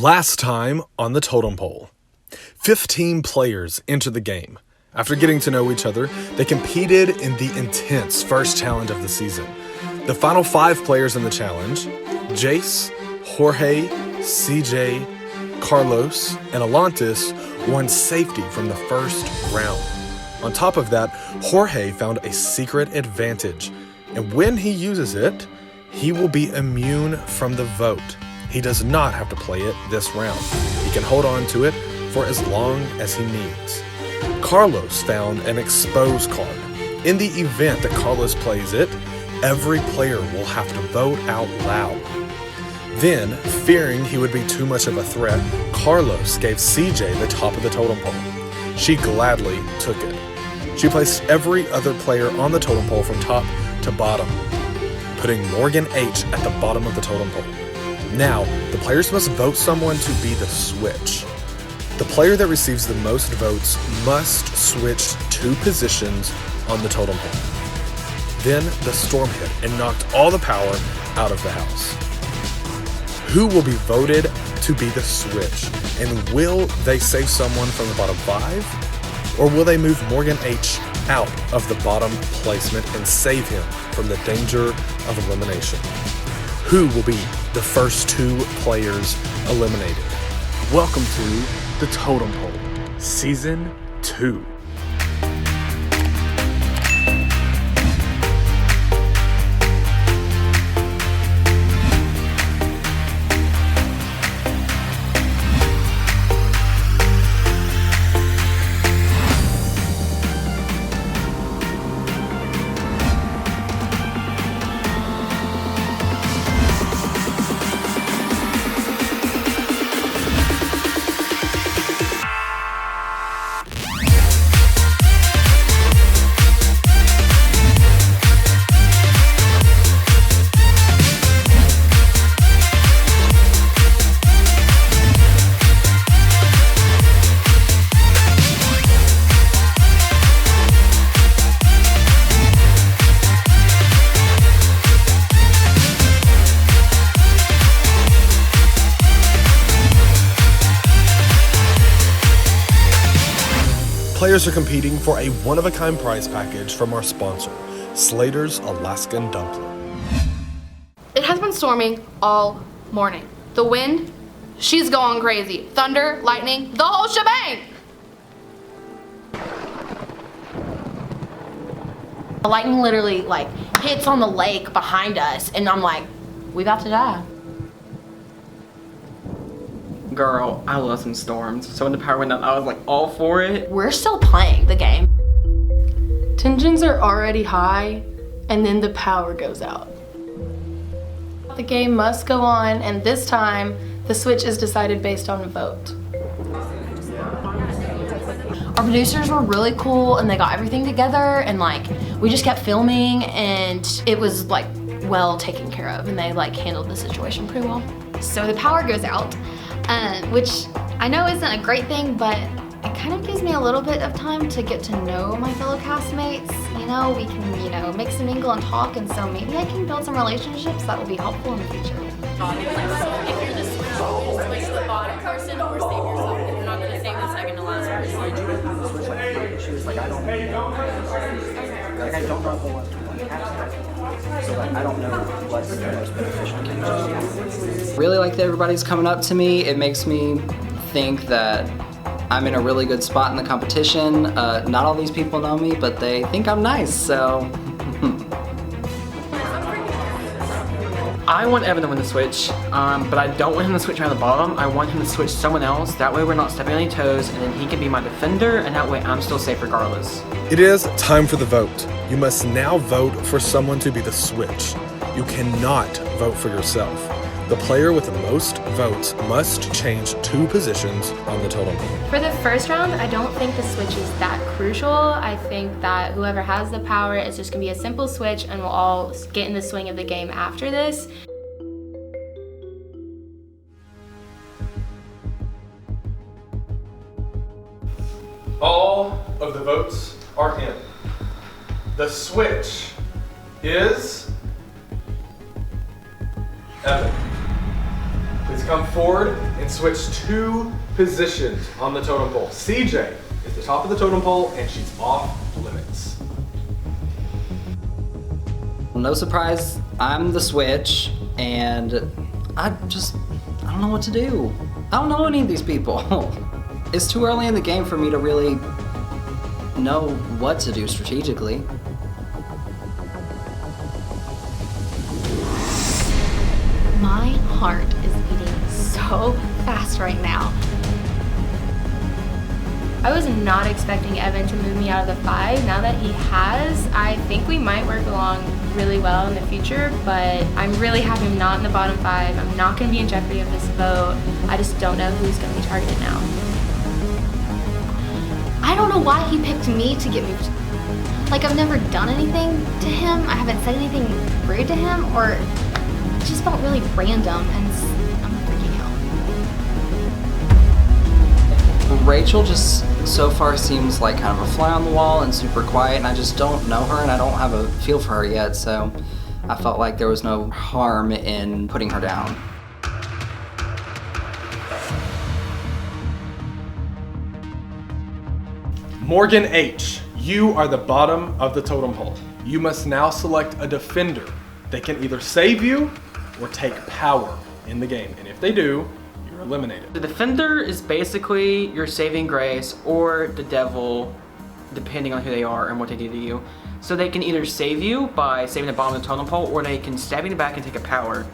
Last time on the Totem Pole, 15 players entered the game. After getting to know each other, they competed in the intense first challenge of the season. The final 5 players in the challenge, Jace, Jorge, CJ, Carlos, and Alontis, won safety from the first round. On top of that, Jorge found a secret advantage, and when he uses it, he will be immune from the vote. He does not have to play it this round. He can hold on to it for as long as he needs. Carlos found an expose card. In the event that Carlos plays it, every player will have to vote out loud. Then, fearing he would be too much of a threat, Carlos gave CJ the top of the totem pole. She gladly took it. She placed every other player on the totem pole from top to bottom, putting Morgan H at the bottom of the totem pole. Now, the players must vote someone to be the switch. The player that receives the most votes must switch 2 positions on the totem pole. Then the storm hit and knocked all the power out of the house. Who will be voted to be the switch? And will they save someone from the bottom 5? Or will they move Morgan H out of the bottom placement and save him from the danger of elimination? Who will be the first 2 players eliminated? Welcome to the Totem Pole, Season 2. Players are competing for a one-of-a-kind prize package from our sponsor, Slater's Alaskan Dumpling. It has been storming all morning. The wind, she's going crazy. Thunder, lightning, the whole shebang! The lightning literally hits on the lake behind us, and I'm like, we about to die. Girl, I love some storms. So when the power went out, I was like all for it. We're still playing the game. Tensions are already high, and then the power goes out. The game must go on, and this time, the switch is decided based on a vote. Our producers were really cool, and they got everything together, and we just kept filming, and it was well taken care of, and they handled the situation pretty well. So the power goes out, which I know isn't a great thing, but it kind of gives me a little bit of time to get to know my fellow castmates. You know, we can, mix and mingle and talk, and so maybe I can build some relationships that will be helpful in the future. If you're the switch the bottom person or save yourself. If you're not going to save the second to last person. She was like, I don't know the one. So I don't know what's the most beneficial. Really like that everybody's coming up to me. It makes me think that I'm in a really good spot in the competition. Not all these people know me, but they think I'm nice, so. I want Evan to win the switch, but I don't want him to switch around the bottom. I want him to switch someone else. That way we're not stepping on any toes, and then he can be my defender, and that way I'm still safe regardless. It is time for the vote. You must now vote for someone to be the switch. You cannot vote for yourself. The player with the most votes must change 2 positions on the totem pole. For the first round, I don't think the switch is that crucial. I think that whoever has the power is just gonna be a simple switch, and we'll all get in the swing of the game after this. All of the votes are in. The switch is Evan. Please come forward and switch 2 positions on the totem pole. CJ is the top of the totem pole and she's off limits. No surprise, I'm the switch, and I don't know what to do. I don't know any of these people. It's too early in the game for me to really know what to do strategically. My heart is beating so fast right now. I was not expecting Evan to move me out of the 5. Now that he has, I think we might work along really well in the future, but I'm really happy I'm not in the bottom 5. I'm not gonna be in jeopardy of this vote. I just don't know who's gonna be targeted now. I don't know why he picked me to get moved. Like, I've never done anything to him. I haven't said anything rude to him, or it just felt really random, and I'm freaking out. Rachel just so far seems like kind of a fly on the wall and super quiet, and I just don't know her and I don't have a feel for her yet, so I felt like there was no harm in putting her down. Morgan H., you are the bottom of the totem pole. You must now select a defender. They can either save you or take power in the game, and if they do, you're eliminated. The defender is basically your saving grace or the devil, depending on who they are and what they do to you. So they can either save you by saving the bottom of the totem pole, or they can stab you in the back and take a power.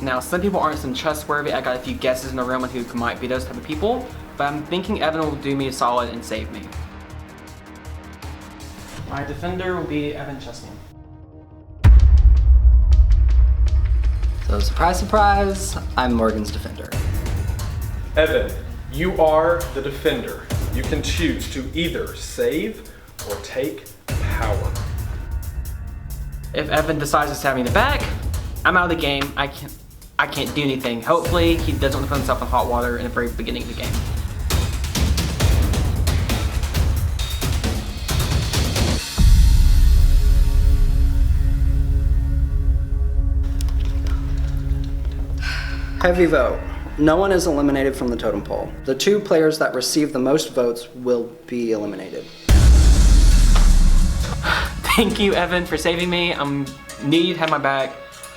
Now, some people aren't so trustworthy. I got a few guesses in the room on who might be those type of people, but I'm thinking Evan will do me a solid and save me. My defender will be Evan Chesney. So surprise, surprise, I'm Morgan's defender. Evan, you are the defender. You can choose to either save or take power. If Evan decides to stab me in the back, I'm out of the game. I can't do anything. Hopefully, he doesn't want to put himself in hot water in the very beginning of the game. Heavy vote. No one is eliminated from the totem pole. The 2 players that receive the most votes will be eliminated. Thank you, Evan, for saving me. I'm needed to have my back.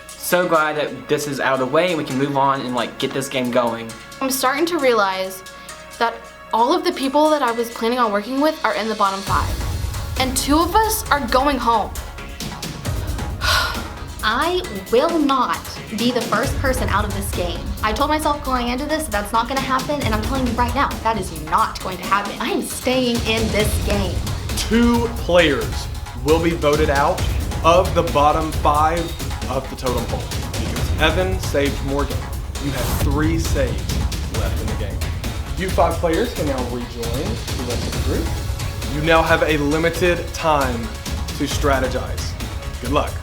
So glad that this is out of the way and we can move on and get this game going. I'm starting to realize that all of the people that I was planning on working with are in the bottom 5. And 2 of us are going home. I will not be the first person out of this game. I told myself going into this that's not gonna happen, and I'm telling you right now, that is not going to happen. I am staying in this game. 2 players will be voted out of the bottom 5 of the totem pole because Evan saved Morgan. You have 3 saves left in the game. You 5 players can now rejoin the rest of the group. You now have a limited time to strategize. Good luck.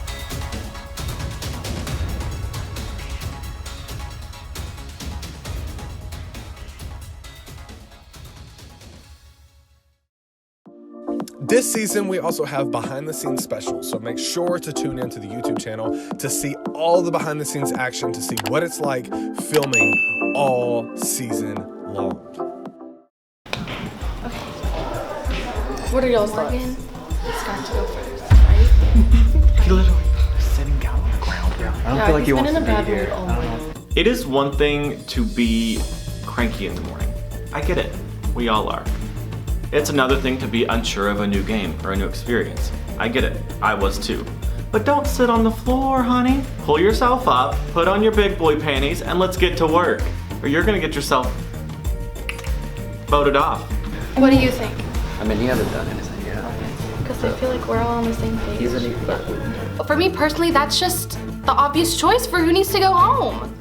This season, we also have behind-the-scenes specials, so make sure to tune into the YouTube channel to see all the behind-the-scenes action, to see what it's like filming all season long. What are y'all's thoughts? It's got to go first, right? He literally sitting down on the ground. I don't feel like he wants to be here. all morning. It is one thing to be cranky in the morning. I get it. We all are. It's another thing to be unsure of a new game or a new experience. I get it. I was too. But don't sit on the floor, honey. Pull yourself up, put on your big boy panties, and let's get to work. Or you're gonna get yourself voted off. What do you think? I mean, he hasn't done anything yet. Because I feel like we're all on the same page. He's an For me personally, that's just the obvious choice for who needs to go home.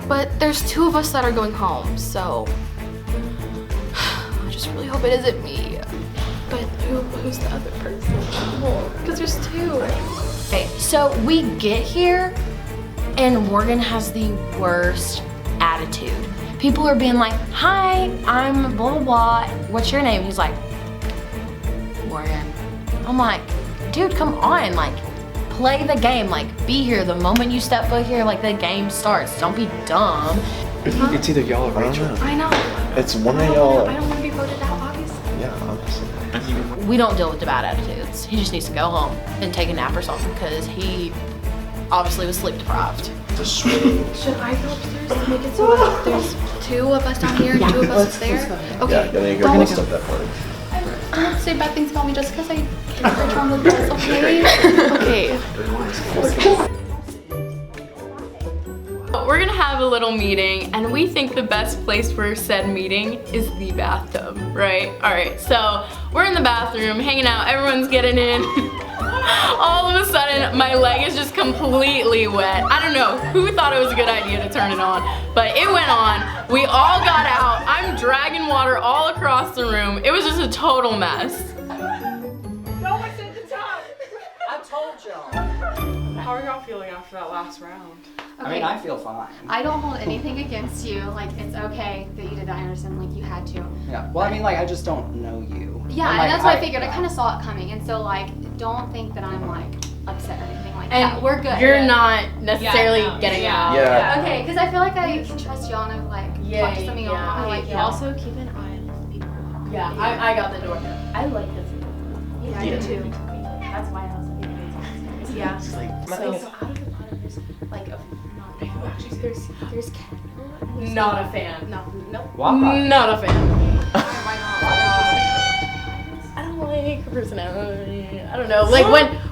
But there's 2 of us that are going home, so I just really hope it isn't me. But who's the other person? Because there's 2. Okay, so we get here and Morgan has the worst attitude. People are being like, hi, I'm blah, blah, blah. What's your name? He's like, Morgan. I'm like, dude, come on. play the game. Like, be here the moment you step foot here. Like, the game starts. Don't be dumb. It's either y'all or Rachel. I know. It's one of y'all. I don't want to be voted out, obviously. Yeah, obviously. We don't deal with the bad attitudes. He just needs to go home and take a nap or something because he obviously was sleep deprived. Should I go upstairs to make it so that there's 2 of us down here and 2 of us up there? Okay. Yeah, then you go Don't step that part. don't say bad things about me just because I get on the bus, okay? Okay. We're gonna have a little meeting, and we think the best place for said meeting is the bathtub, right? All right, so we're in the bathroom, hanging out, everyone's getting in. All of a sudden, my leg is just completely wet. I don't know who thought it was a good idea to turn it on, but it went on. We all got out. I'm dragging water all across the room. It was just a total mess. No one's at the top. I told y'all. How are y'all feeling after that last round? I mean, I feel fine. I don't hold anything against you. Like, it's okay that you did that, Anderson. Like, you had to. Yeah. Well, I mean, like, I just don't know you. Yeah, And, like, and that's what I figured. I kind of saw it coming. And so, like, don't think that I'm, like, upset or anything like that. And We're good. You're not necessarily getting out. Yeah. Okay, because I feel like I can trust y'all and, like, talk to something yeah. like, Yeah. Also, keep an eye on the people. Yeah, I got the door. I like this. Yeah, I do too. That's why I was like, Yeah. It's like, so out of the pot, there's like a there's Kendall. Not a fan. No. Why? Not a fan. Why not? I don't like her personality. I don't know. Like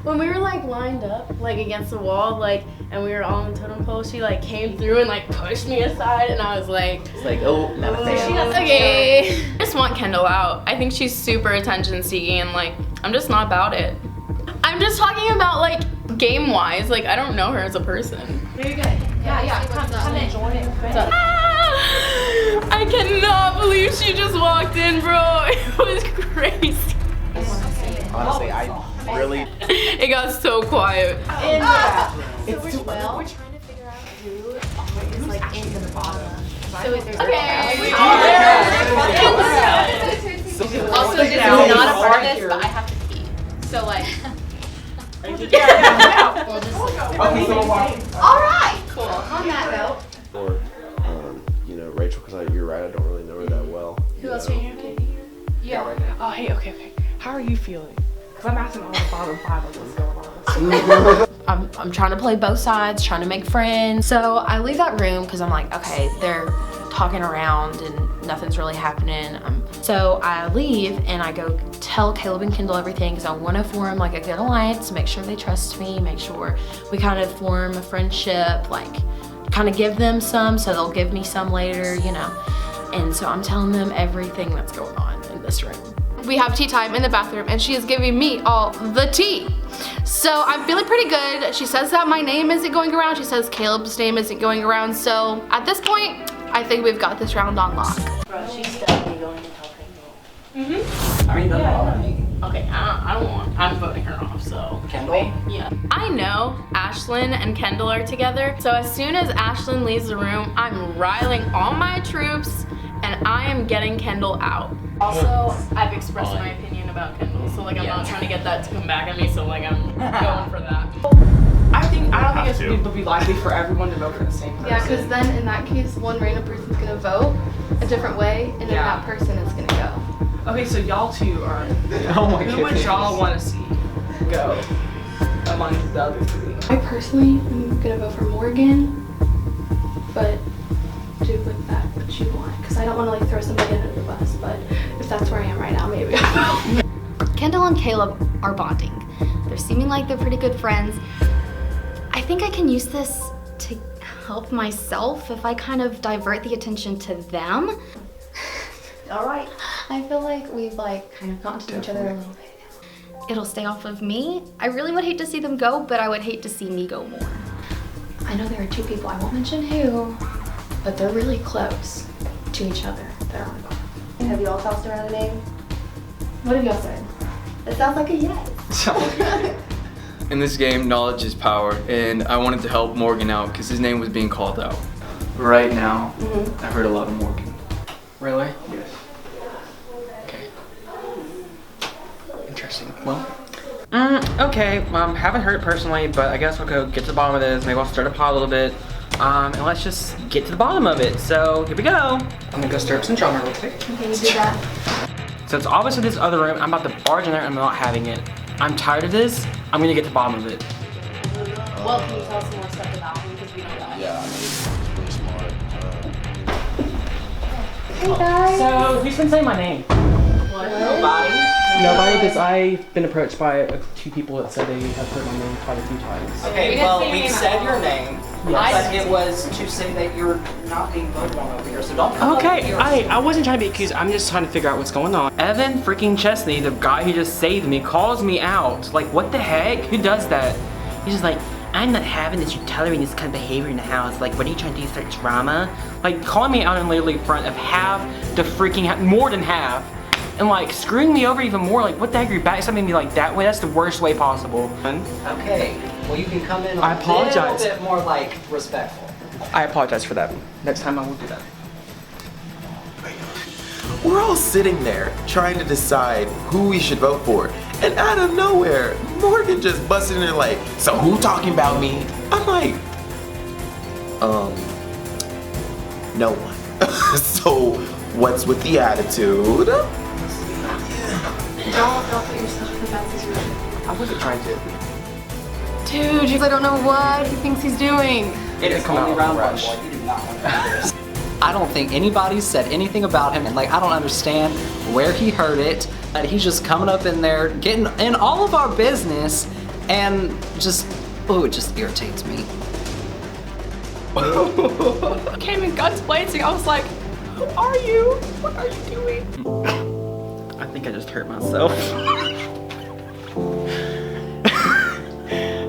when we were like lined up like against the wall, like, and we were all on the totem pole, she like came through and like pushed me aside, and I was like, it's like, oh, not a fan. okay. I just want Kendall out. I think she's super attention seeking, and like I'm just not about it. I'm just talking about like game wise. Like I don't know her as a person. Very good. Yeah. Come in. I cannot believe she just walked in, bro. It was crazy. Honestly, I really. It got so quiet. In the bathroom. We're trying to figure out who is like in the bottom. So is there Okay. Also, this is not a artist, but I have to pee. So like. All right. Cool. On that note. Or, Rachel, because you're right, I don't really know her that well. Who else are you here? Yeah. Oh, hey, okay. How are you feeling? Because I'm asking all the bottom 5 of what's going on. I'm trying to play both sides, trying to make friends. So I leave that room because I'm like, okay, they're talking around and nothing's really happening. So I leave and I go tell Caleb and Kendall everything because I want to form like a good alliance, make sure they trust me, make sure we kind of form a friendship, like kind of give them some so they'll give me some later, And so I'm telling them everything that's going on in this room. We have tea time in the bathroom, and she is giving me all the tea. So I'm feeling pretty good. She says that my name isn't going around. She says Caleb's name isn't going around. So at this point, I think we've got this round on lock. Bro, she's definitely going to tell Kendall. I mean, that's all right. Okay, I'm voting her off, so. Kendall? Yeah. I know Ashlyn and Kendall are together, so as soon as Ashlyn leaves the room, I'm riling all my troops, and I am getting Kendall out. Also, I've expressed my opinion about Kendall, so like I'm not trying to get that to come back at me, so like I'm going for that. I don't think it would be likely for everyone to vote for the same person. Yeah, because then in that case, one random person's gonna vote a different way, and then that person is gonna go. Okay, so y'all two are. Oh my Who would y'all want to see go among the other 3? I personally am gonna vote for Morgan, but do with that what you want, because I don't want to like throw somebody under the bus. But if that's where I am right now, maybe. Kendall and Caleb are bonding. They're seeming like they're pretty good friends. I think I can use this to help myself if I kind of divert the attention to them. All right. I feel like we've like kind of gotten to know each other a little bit. It'll stay off of me. I really would hate to see them go, but I would hate to see me go more. I know there are 2 people, I won't mention who, but they're really close to each other that are on the bottom. Have you all tossed around a name? What have y'all said? It sounds like a yes. In this game, knowledge is power, and I wanted to help Morgan out because his name was being called out. Right now, I heard a lot of Morgan. Really? Yes. Okay. Interesting. Well, Okay, haven't heard it personally, but I guess we'll go get to the bottom of this. Maybe I'll stir the pot a little bit. And let's just get to the bottom of it. So here we go. I'm gonna go stir up some drama real quick. Okay, do that. So it's obviously this other room. I'm about to barge in there and I'm not having it. I'm tired of this. I'm gonna get to the bottom of it. Well, can you tell us some more stuff about him because we don't know. Yeah, I mean, he's really smart. Hey guys. So who's been saying my name? Nobody, because I've been approached by 2 people that said they have heard my name quite a few times. Okay, well, we said your name, Yes. but it was to say that you're not being voted on over here, so don't come over Okay, here. I wasn't trying to be accused. I'm just trying to figure out what's going on. Evan freaking Chesney, the guy who just saved me, calls me out. Like, what the heck? Who does that? He's just like, I'm not having this. You're tolerating this kind of behavior in the house. Like, what are you trying to do? Start drama? Like, calling me out in literally front of half the freaking, more than half. And like screwing me over even more. Like, what the heck are you backstabbing me like that way? That's the worst way possible. Okay, well, you can come in I apologize. a little bit more, like, respectful. I apologize for that. Next time I will do that. We're all sitting there trying to decide who we should vote for, and out of nowhere, Morgan just busted in there like, so who talking about me? I'm like, no one. So what's with the attitude? Don't put yourself in that situation. I wasn't trying to. Dude, I don't know what he thinks he's doing. It is only round one, boy. You do not want to do this. I don't think anybody said anything about him, and like, I don't understand where he heard it. He's just coming up in there, getting in all of our business, and just, oh, it just irritates me. I came in guns blazing. I was like, who are you? What are you doing? I think I just hurt myself.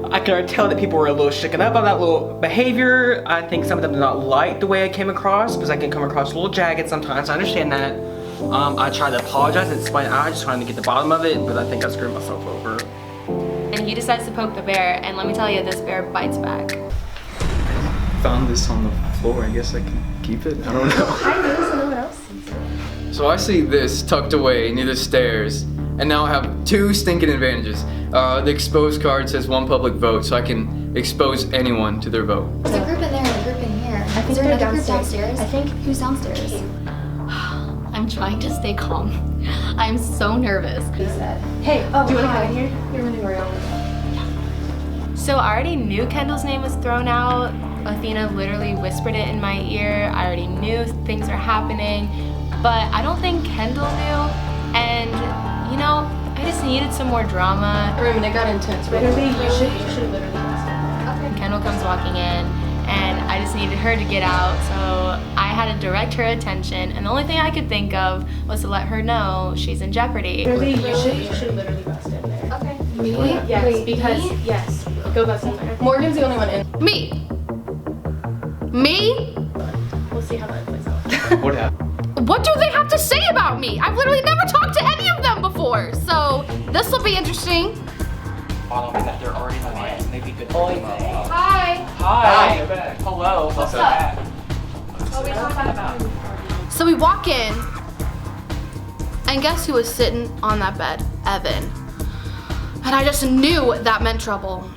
I can already tell that people were a little shaken up by that little behavior. I think some of them did not like the way I came across because I can come across a little jagged sometimes. I understand that. I tried to apologize and explain I just trying to get the bottom of it, but I think I screwed myself over. And he decides to poke the bear, and let me tell you, this bear bites back. Found this on the floor. I guess I can keep it. I don't know. I knew so no one else sees it. So I see this tucked away near the stairs, and now I have 2 stinking advantages. The exposed card says 1 public vote, so I can expose anyone to their vote. There's a group in there and a group in here. I think Is there they're another group downstairs. downstairs? I think. Who's downstairs? I'm trying to stay calm. I'm so nervous. He said, hey, do you want to come in here? You're running around. So I already knew Kendall's name was thrown out. Athena literally whispered it in my ear. I already knew things were happening, but I don't think Kendall knew. And you know, I just needed some more drama. Room, and it got intense. Right? You should literally Okay. Kendall comes walking in, and I just needed her to get out, so I had to direct her attention, and the only thing I could think of was to let her know she's in jeopardy. You should literally bust in there. Okay. Me? Yes, Wait, because me? yes, go bust in there. Morgan's the only one in. Me? Me? We'll see how that plays out. What happened? What do they have to say about me? I've literally never talked to any of them before, so this will be interesting. Following that they're already in the line, and they'd be good to talk about. Hi. Hi. Hello. What's up? What are we talking about? So we walk in, and guess who was sitting on that bed? Evan. And I just knew that meant trouble.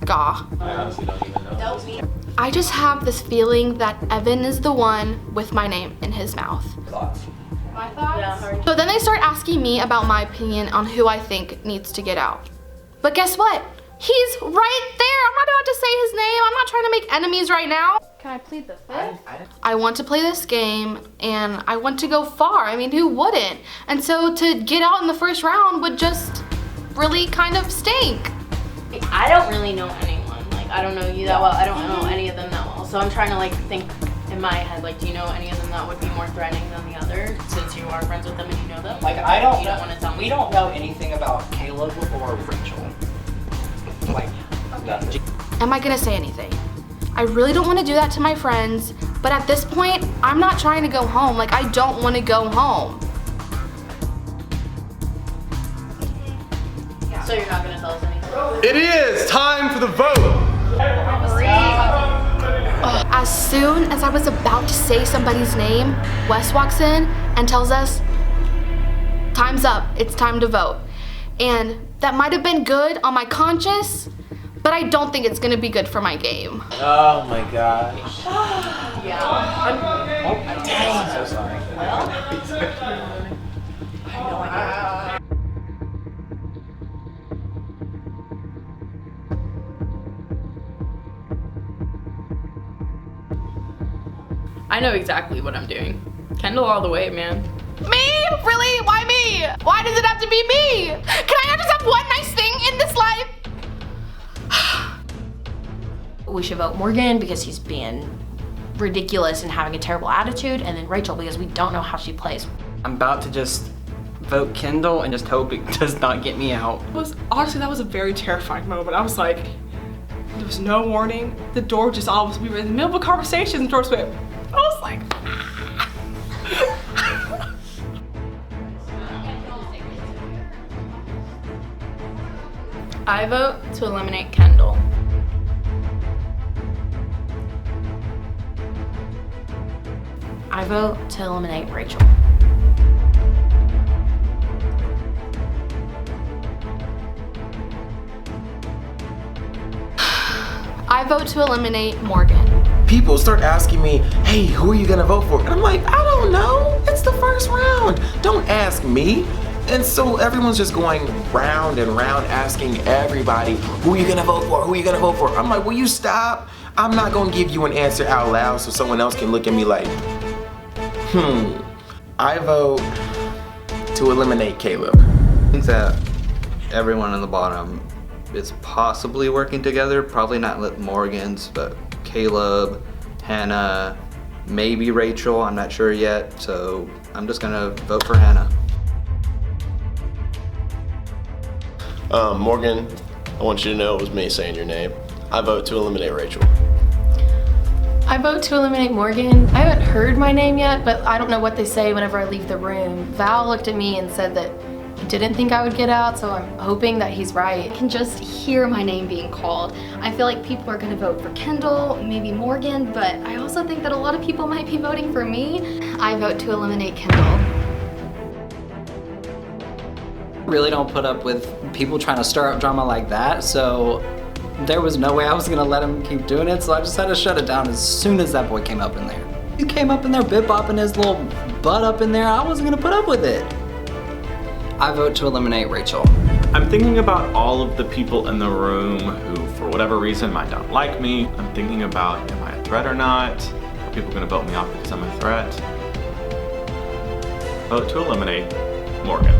Gah. I honestly don't even know. I just have this feeling that Evan is the one with my name in his mouth. My thoughts? Yeah, So then they start asking me about my opinion on who I think needs to get out. But guess what? He's right there. I'm not about to say his name. I'm not trying to make enemies right now. Can I plead the fifth? I want to play this game and I want to go far. I mean, who wouldn't? And so to get out in the first round would just really kind of stink. I don't really know anyone. Like, I don't know you that well. I don't know any of them that well. So I'm trying to like think in my head, like, do you know any of them that would be more threatening than the other, since you are friends with them and you know them? Like, I don't You don't want to tell me. We don't know anything about Caleb or Rachel. Like, nothing. Am I gonna say anything? I really don't want to do that to my friends, but at this point, I'm not trying to go home. Like, I don't want to go home. So you're not gonna tell us anything? It is time for the vote. As soon as I was about to say somebody's name, Wes walks in and tells us, time's up, it's time to vote. And that might have been good on my conscience, but I don't think it's gonna be good for my game. Oh my gosh. Dang, so sorry. I know exactly what I'm doing. Kendall all the way, man. Me? Really? Why me? Why does it have to be me? Can I not just have one nice thing in this life? We should vote Morgan because he's being ridiculous and having a terrible attitude, and then Rachel because we don't know how she plays. I'm about to just vote Kendall and just hope it does not get me out. Honestly, that was a very terrifying moment. I was like, there was no warning. The door just all we were in the middle of a conversation, the door just went, I was like, I vote to eliminate Kendall. I vote to eliminate Rachel. I vote to eliminate Morgan. People start asking me, hey, who are you gonna vote for? And I'm like, I don't know. It's the first round. Don't ask me. And so everyone's just going round and round asking everybody, who are you gonna vote for? Who are you gonna vote for? I'm like, will you stop? I'm not gonna give you an answer out loud so someone else can look at me like, I vote to eliminate Caleb. I think that everyone on the bottom is possibly working together. Probably not Morgan's, but Caleb, Hannah, maybe Rachel. I'm not sure yet. So I'm just gonna vote for Hannah. Morgan, I want you to know it was me saying your name. I vote to eliminate Rachel. I vote to eliminate Morgan. I haven't heard my name yet, but I don't know what they say whenever I leave the room. Val looked at me and said that he didn't think I would get out, so I'm hoping that he's right. I can just hear my name being called. I feel like people are gonna vote for Kendall, maybe Morgan, but I also think that a lot of people might be voting for me. I vote to eliminate Kendall. Really don't put up with people trying to stir up drama like that, so there was no way I was gonna let him keep doing it, so I just had to shut it down as soon as that boy came up in there. He came up in there bip-bopping his little butt up in there. I wasn't gonna put up with it. I vote to eliminate Rachel. I'm thinking about all of the people in the room who, for whatever reason, might not like me. I'm thinking about, am I a threat or not? Are people gonna vote me off because I'm a threat? Vote to eliminate Morgan.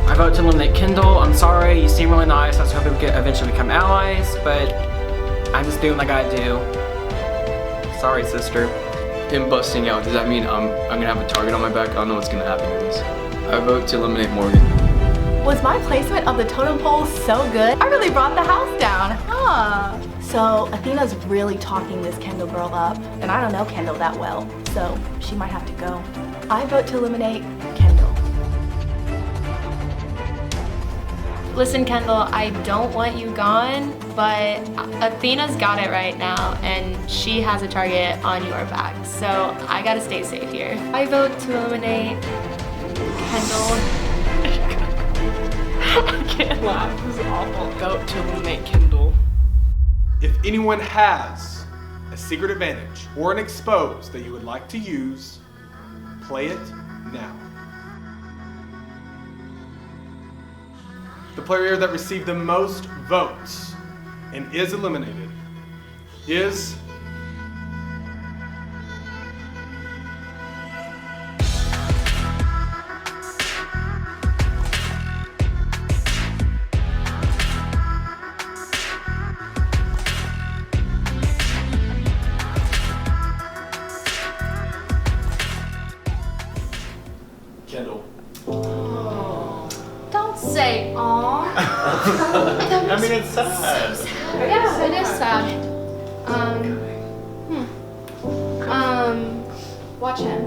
I vote to eliminate Kendall. I'm sorry, you seem really nice. I was hoping we could eventually become allies, but I'm just doing what I gotta do. Sorry, sister. Him busting out, does that mean I'm gonna have a target on my back? I don't know what's gonna happen to this. I vote to eliminate Morgan. Was my placement of the totem pole so good? I really brought the house down, huh? So Athena's really talking this Kendall girl up, and I don't know Kendall that well, so she might have to go. I vote to eliminate Kendall. Listen, Kendall, I don't want you gone, but Athena's got it right now, and she has a target on your back, so I gotta stay safe here. I vote to eliminate Kendall. I can't laugh, this is awful. Vote to eliminate Kendall. If anyone has a secret advantage or an expose that you would like to use, play it now. The player that received the most votes and is eliminated is Kendall. Don't say aw. I mean, it's sad. Yeah, it is sad. Watch him.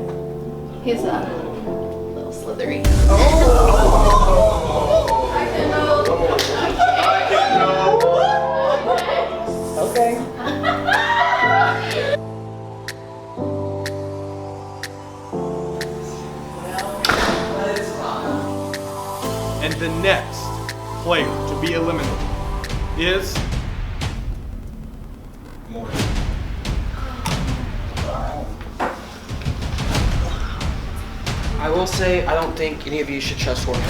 He's a little slithery. Okay. and the next player to be eliminated is Morgan. I will say, I don't think any of you should trust Jorge.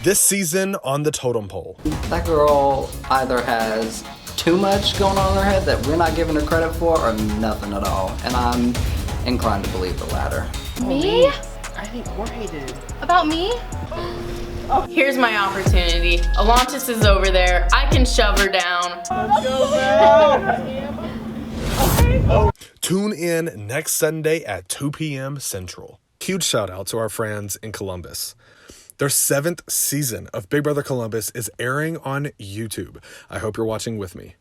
This season on the Totem Pole. That girl either has too much going on in her head that we're not giving her credit for, or nothing at all. And I'm inclined to believe the latter. Me? I think Jorge did. About me? Here's my opportunity. Alontis is over there. I can shove her down. Tune in next Sunday at 2 p.m. Central. Huge shout out to our friends in Columbus. Their 7th season of Big Brother Columbus is airing on YouTube. I hope you're watching with me.